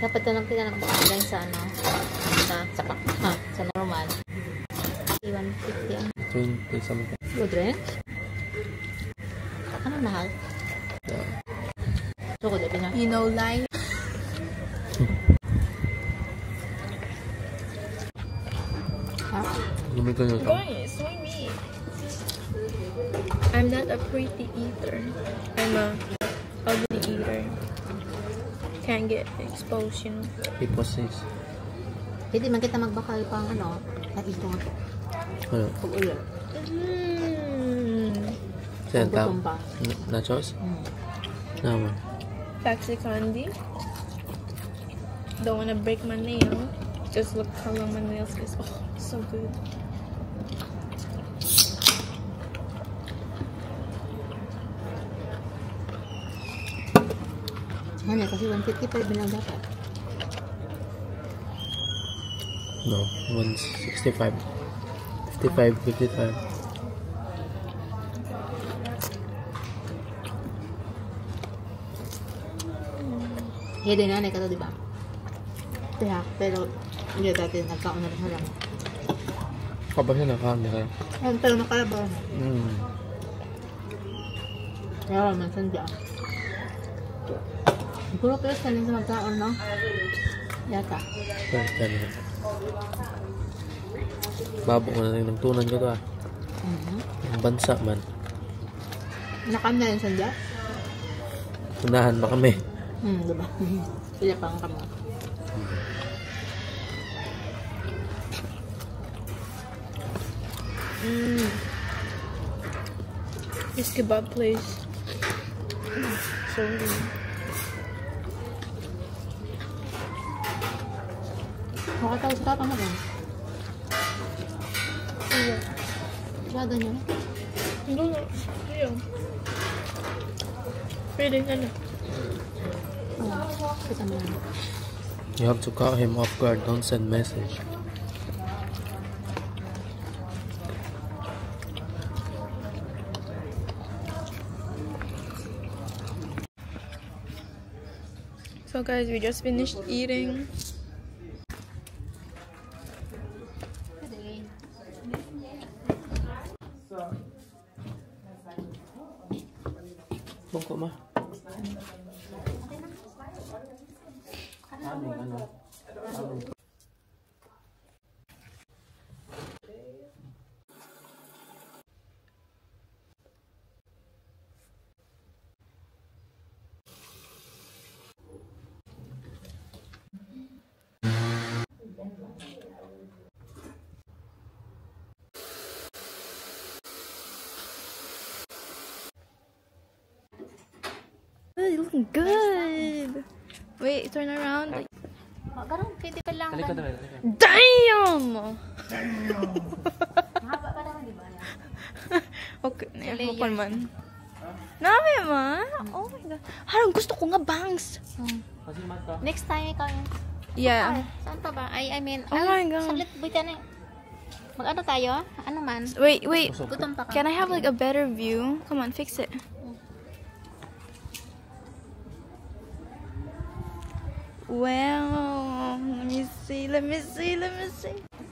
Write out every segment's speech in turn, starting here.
Dapat na lang pinag-online sa ano, sa normal. 150 ang 20 something. good rin? Ano mahal? Yeah. So, good na. You know, life. Gamitin nyo ito. Guys, why me? I'm not a pretty eater. I'm a ugly eater. Can't get exposed, you know. People says. Hindi man kita magbakal pang ano, at ito nga. Ano? Pag-ulo. Saan Gutom tao? pa. Nachos? Naman. Taxi candy. Don't wanna break my nail. Just look how long my nails is. Oh, so good. Ano, kasi 155 lang dapat. No, 165. 55, 55. Kaya din nanay ka to, diba? Kaya, pero hindi dati nagkaon na lang. Kapag siya nakamera. Ayun, pero nakalabaw. Kaya naman, sandya. Siguro pero sa sa magkaon, no? Yata. First time. Babo ko na yung tunan ko to ah. Ang bansa man. Nakam na yung sandya? Unahan ba kami? Diba? Sila pang kamo. This kebab place. So good. Makatawas ka pa mo ba? Iya. Masyado niya. Hindi na. Iya. Pwede ka na. Kita mo lang. You have to call him off guard. Don't send message. So guys, we just finished eating. Bongko ma. Ano? You looking good. Wait, turn around. Garang, pwede ka lang. Damn! Mahaba pa naman, di ba? Okay, nakupan man. Nami man? Oh my god. Harang gusto ko nga bangs. Next time ikaw yun. Yeah. Saan pa ba? I mean, Oh my god. Saglit, buta na. Mag-ano tayo? Ano man? Wait. Gutom pa ka. Can I have like a better view? Come on, fix it. Wow. Let me see. I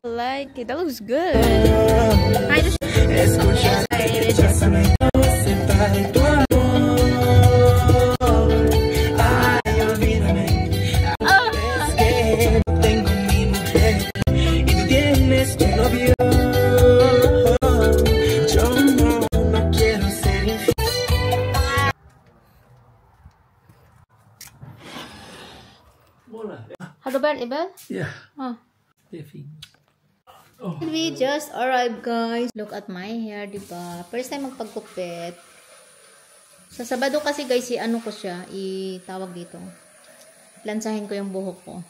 like it. That looks good. I just... How ba, Ibel? Yeah. Oh. Oh. We just arrived, guys. Look at my hair, diba? First time magpagkupit. Sa Sabado kasi, guys, ano ko siya, itawag dito. Lansahin ko yung buhok ko.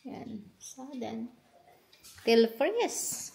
Yan. So, then, till freeze.